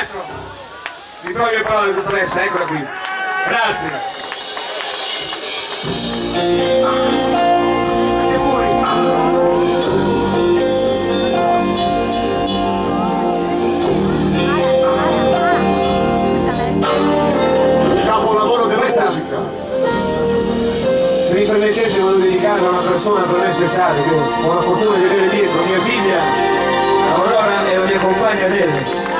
maestro, ritrovi le parole, dottoressa, eccola qui. Grazie. Anche fuori. Capolavoro della musica. Se mi permettete voglio dedicarlo a una persona per me speciale che ho la fortuna di avere dietro, mia figlia Aurora e la mia compagna Adele.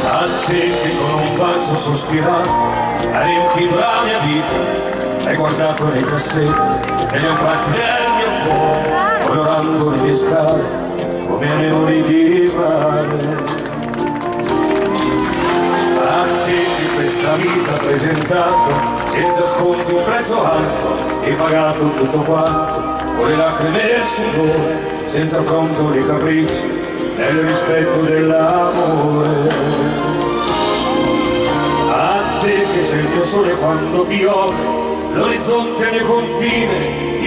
A te che con un bacio sospirato hai riempito la mia vita, hai guardato nei cassetti e li ho fatti nel mio cuore, colorando le mie scale come memorie di mare. A te che questa vita ha presentato senza sconti un prezzo alto e pagato tutto quanto con le lacrime e il sudore, senza affronto nei capricci nel rispetto dell'amore. A te che sei il mio sole quando piove, l'orizzonte è il mio confine,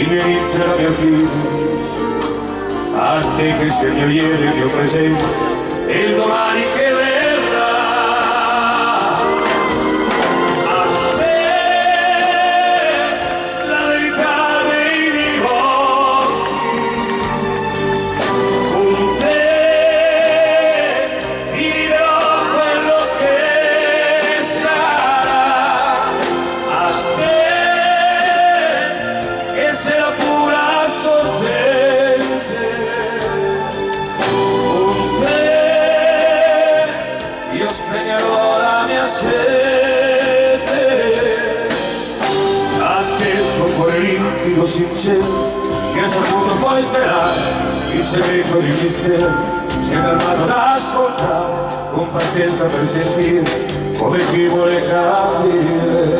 il mio inizio e la mia fine. A te che sei il mio ieri, il mio presente e il domani che verrà. A te la verità dei miei occhi, con te vivrò quello che sarà. A te che sei la pura sorgente, con te io spegnerò la mia sete. A te tuo cuore limpido, sincero, che ha saputo poi svelare il segreto di mistero, si è fermato ad ascoltare con pazienza per sentire come chi vuole capire.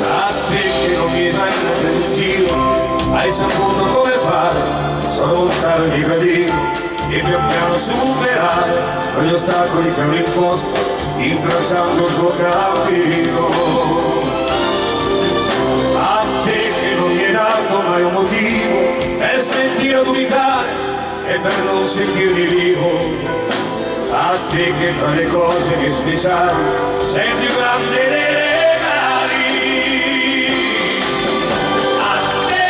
A te che non mi dai per un giro, hai saputo come fare, sormontare i gradini e pian piano superare quegli ostacoli che hanno imposto, intralciando il tuo cammino. A te che non mi hai dato mai un motivo per sentire a dubitare e per non sentirmi vivo. A te che tra le cose più speciali sei il più grande dei regali. A te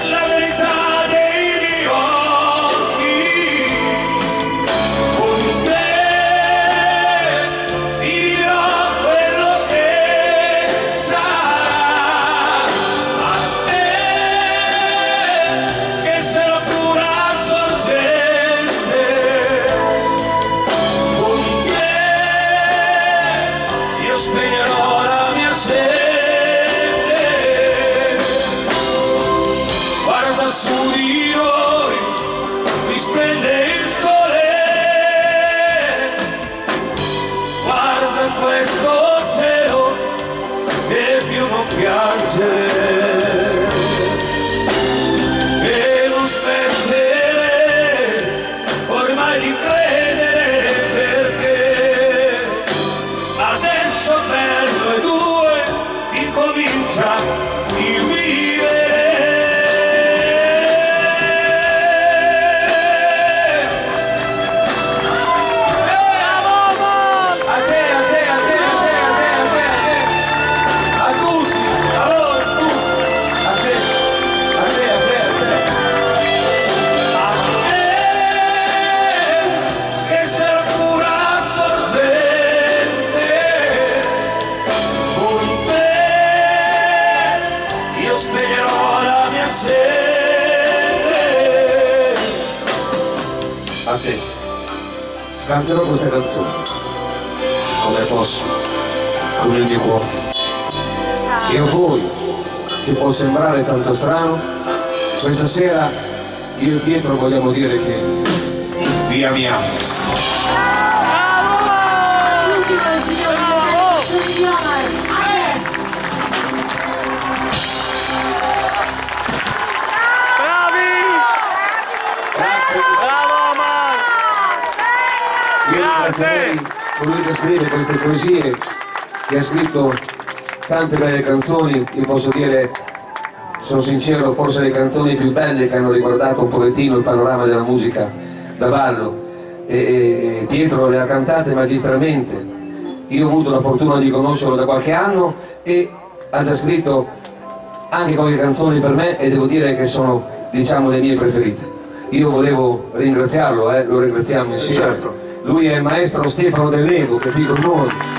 la verità dei miei occhi, con te vivrò quello che sarà. A te che sei la pura sorgente, con te io spegnerò la mia sete. Guarda su di noi, risplende il sole, guarda questo cielo che più non piange, e non smettere ormai di credere, perché adesso per noi due incomincia il vivere. A te, a te, a te, a te, a te, a te, a te, a tutti, a voi, tutti, a te, a te, a te, a te. A te che sei la pura sorgente, con te io spegnerò la mia sete. A te canterò queste canzoni come posso, con il mio cuore. E a voi, che può sembrare tanto strano, questa sera io e Pietro vogliamo dire che vi amiamo. L'ultima signora. Grazie a lei, colui che scrive queste poesie, che ha scritto tante belle canzoni, io posso dire, sono sincero, forse le canzoni più belle che hanno riguardato un pochettino il panorama della musica da ballo, e Pietro le ha cantate magistralmente. Io ho avuto la fortuna di conoscerlo da qualche anno e ha già scritto anche qualche canzone per me e devo dire che sono, diciamo, le mie preferite. Io volevo ringraziarlo, lo ringraziamo insieme. Certo. Lui è il maestro Stefano Del Nego, che è qui con noi.